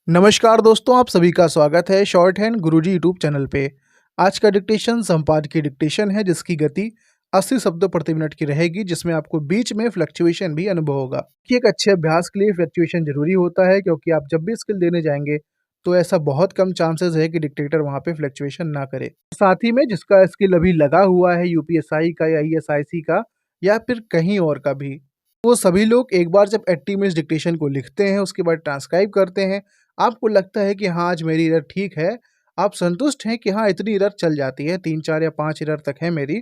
नमस्कार दोस्तों, आप सभी का स्वागत है शॉर्ट हैंड गुरुजी यूट्यूब चैनल पे। आज का डिक्टेशन संपादकीय डिक्टेशन है जिसकी गति 80 शब्दों प्रति मिनट की रहेगी, जिसमें आपको बीच में फ्लक्चुएशन भी अनुभव होगा कि एक अच्छे अभ्यास के लिए फ्लक्चुएशन जरूरी होता है, क्योंकि आप जब भी स्किल देने जाएंगे तो ऐसा बहुत कम चांसेस है कि डिक्टेटर वहाँ पे फ्लक्चुएशन ना करे। साथ ही में जिसका स्किल अभी लगा हुआ है यूपीएसआई का या ईएसआईसी का या फिर कहीं और का भी, वो सभी लोग एक बार जब 80 मिनट्स डिक्टेशन को लिखते हैं, उसके बाद ट्रांसक्राइब करते हैं, आपको लगता है कि हाँ, आज मेरी एरर ठीक है, आप संतुष्ट हैं कि हाँ, इतनी एरर चल जाती है, 3, 4 या 5 एरर तक है मेरी,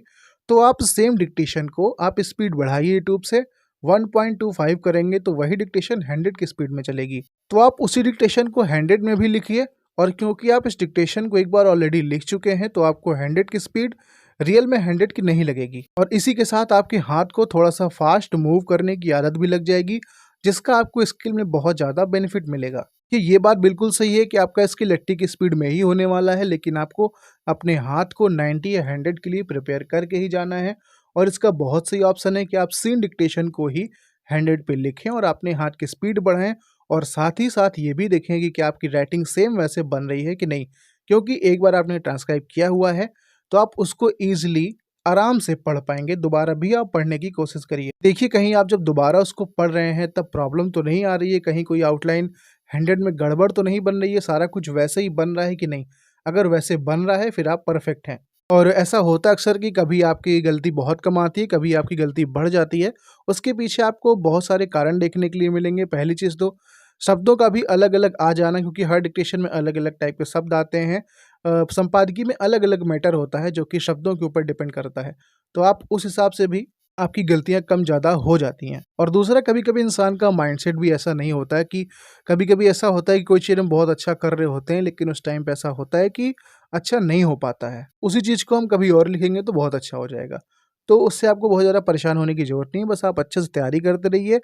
तो आप सेम डिक्टेशन को आप स्पीड बढ़ाइए यूट्यूब से 1.25 करेंगे तो वही डिक्टेशन 100 की स्पीड में चलेगी। तो आप उसी डिक्टेशन को 100 में भी लिखिए, और क्योंकि आप इस डिक्टेशन को एक बार ऑलरेडी लिख चुके हैं तो आपको 100 की स्पीड रियल में 100 की नहीं लगेगी, और इसी के साथ आपके हाथ को थोड़ा सा फास्ट मूव करने की आदत भी लग जाएगी, जिसका आपको स्किल में बहुत ज़्यादा बेनिफिट मिलेगा। कि ये बात बिल्कुल सही है कि आपका स्किल 80 की स्पीड में ही होने वाला है, लेकिन आपको अपने हाथ को 90 या 100 के लिए प्रिपेयर करके ही जाना है। और इसका बहुत सही ऑप्शन है कि आप सीन डिक्टेशन को ही 100 पे लिखें और अपने हाथ की स्पीड बढ़ाएं, और साथ ही साथ ये भी देखें कि क्या आपकी राइटिंग सेम वैसे बन रही है कि नहीं, क्योंकि एक बार आपने ट्रांसक्राइब किया हुआ है तो आप उसको ईजिली आराम से पढ़ पाएंगे। दोबारा भी आप पढ़ने की कोशिश करिए, देखिए कहीं आप जब दोबारा उसको पढ़ रहे हैं तब प्रॉब्लम तो नहीं आ रही है, कहीं कोई आउटलाइन 100 में गड़बड़ तो नहीं बन रही है, सारा कुछ वैसे ही बन रहा है कि नहीं। अगर वैसे बन रहा है फिर आप परफेक्ट हैं। और ऐसा होता अक्सर कि कभी आपकी गलती बहुत कम आती है, कभी आपकी गलती बढ़ जाती है। उसके पीछे आपको बहुत सारे कारण देखने के लिए मिलेंगे। पहली चीज़ तो शब्दों का भी अलग अलग आ जाना, क्योंकि हर डिक्टेशन में अलग अलग टाइप के शब्द आते हैं। संपादकीय में अलग अलग मैटर होता है जो कि शब्दों के ऊपर डिपेंड करता है, तो आप उस हिसाब से भी आपकी गलतियाँ कम ज़्यादा हो जाती हैं। और दूसरा, कभी-कभी इंसान का माइंडसेट भी ऐसा नहीं होता है कि कभी-कभी ऐसा होता है कि कोई चीज़ हम बहुत अच्छा कर रहे होते हैं, लेकिन उस टाइम पे ऐसा होता है कि अच्छा नहीं हो पाता है। उसी चीज़ को हम कभी और लिखेंगे तो बहुत अच्छा हो जाएगा। तो उससे आपको बहुत ज़्यादा परेशान होने की ज़रूरत नहीं है, बस आप अच्छे से तैयारी करते रहिए।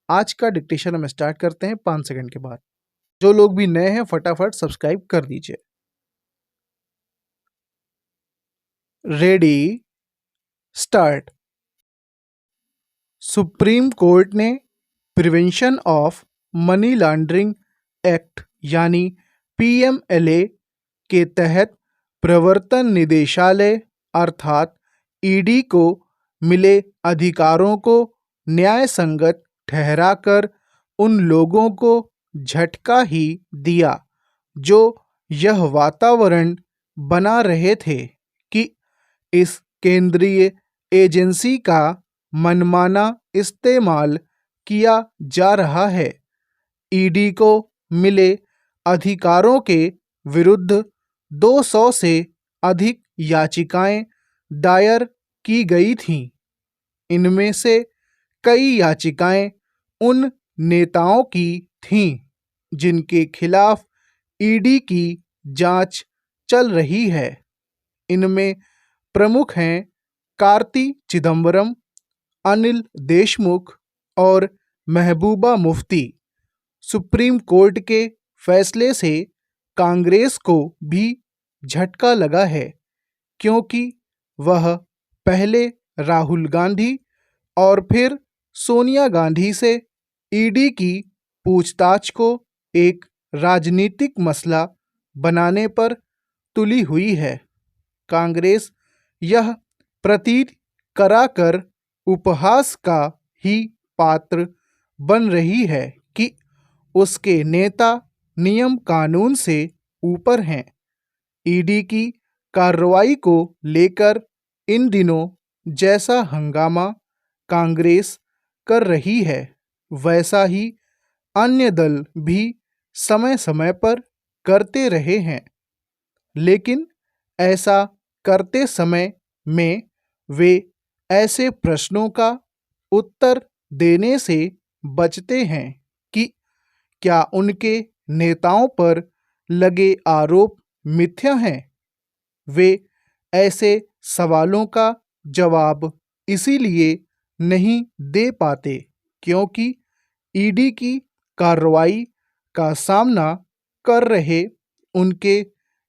आज का डिक्टेशन हम स्टार्ट करते हैं 5 सेकंड के बाद। जो लोग भी नए हैं फटाफट सब्सक्राइब कर दीजिए। Ready, start. सुप्रीम कोर्ट ने prevention of money laundering act यानी पीएमएलए के तहत प्रवर्तन निदेशालय अर्थात ईडी को मिले अधिकारों को न्याय संगत ठहराकर उन लोगों को झटका ही दिया जो यह वातावरण बना रहे थे कि इस केंद्रीय एजेंसी का मनमाना इस्तेमाल किया जा रहा है। ईडी को मिले अधिकारों के विरुद्ध 200 से अधिक याचिकाएं दायर की गई थीं। इनमें से कई याचिकाएं उन नेताओं की थीं जिनके खिलाफ ईडी की जांच चल रही है। इनमें प्रमुख हैं कार्ति चिदंबरम, अनिल देशमुख और महबूबा मुफ्ती। सुप्रीम कोर्ट के फैसले से कांग्रेस को भी झटका लगा है, क्योंकि वह पहले राहुल गांधी और फिर सोनिया गांधी से ईडी की पूछताछ को एक राजनीतिक मसला बनाने पर तुली हुई है। कांग्रेस यह प्रतीत कराकर उपहास का ही पात्र बन रही है कि उसके नेता नियम कानून से ऊपर हैं। ईडी की कार्रवाई को लेकर इन दिनों जैसा हंगामा कांग्रेस कर रही है, वैसा ही अन्य दल भी समय समय पर करते रहे हैं, लेकिन ऐसा करते समय में वे ऐसे प्रश्नों का उत्तर देने से बचते हैं कि क्या उनके नेताओं पर लगे आरोप मिथ्या हैं। वे ऐसे सवालों का जवाब इसीलिए नहीं दे पाते क्योंकि ईडी की कार्रवाई का सामना कर रहे उनके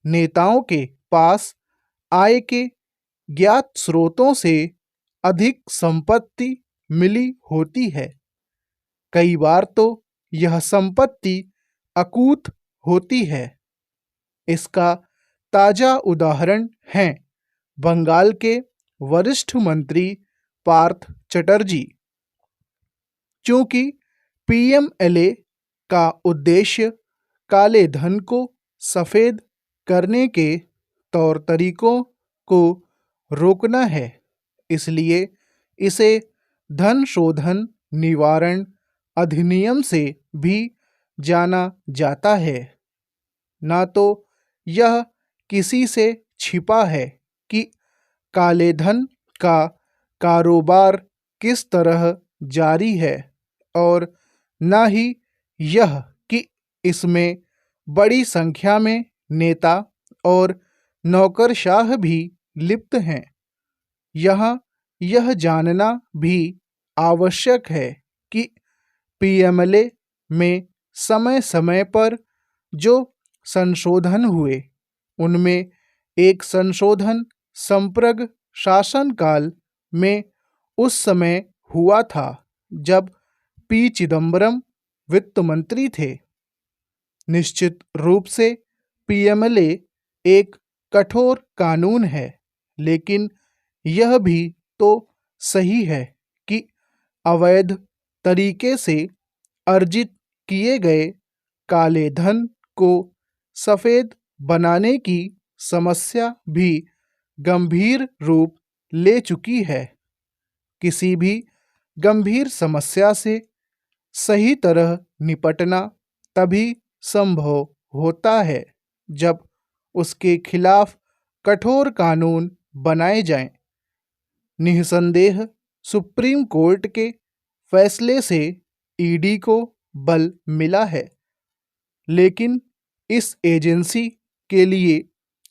नेताओं के पास आय के ज्ञात स्रोतों से अधिक संपत्ति मिली होती है। कई बार तो यह संपत्ति अकूत होती है। इसका ताज़ा उदाहरण हैं बंगाल के वरिष्ठ मंत्री पार्थ चटर्जी। चूंकि पीएमएलए का उद्देश्य काले धन को सफ़ेद करने के तौर तरीकों को रोकना है, इसलिए इसे धन शोधन निवारण अधिनियम से भी जाना जाता है। ना तो यह किसी से छिपा है कि काले धन का कारोबार किस तरह जारी है, और न ही यह कि इसमें बड़ी संख्या में नेता और नौकरशाह भी लिप्त हैं। यहाँ यह जानना भी आवश्यक है कि पीएमएलए में समय समय पर जो संशोधन हुए, उनमें एक संशोधन संप्रग शासनकाल में उस समय हुआ था जब पी चिदम्बरम वित्त मंत्री थे। निश्चित रूप से पीएमएलए एक कठोर कानून है, लेकिन यह भी तो सही है कि अवैध तरीके से अर्जित किए गए काले धन को सफ़ेद बनाने की समस्या भी गंभीर रूप ले चुकी है। किसी भी गंभीर समस्या से सही तरह निपटना तभी संभव होता है जब उसके खिलाफ कठोर कानून बनाए जाएं। निस्संदेह सुप्रीम कोर्ट के फैसले से ईडी को बल मिला है, लेकिन इस एजेंसी के लिए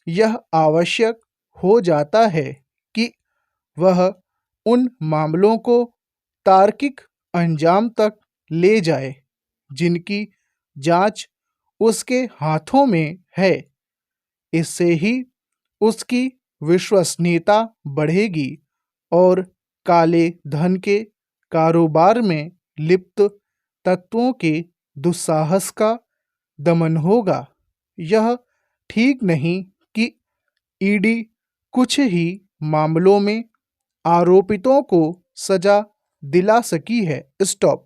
यह आवश्यक हो जाता है कि वह उन मामलों को तार्किक अंजाम तक ले जाए जिनकी जांच उसके हाथों में है। इससे ही उसकी विश्वसनीयता बढ़ेगी और काले धन के कारोबार में लिप्त तत्वों के दुस्साहस का दमन होगा। यह ठीक नहीं कि ईडी कुछ ही मामलों में आरोपितों को सजा दिला सकी है। स्टॉप।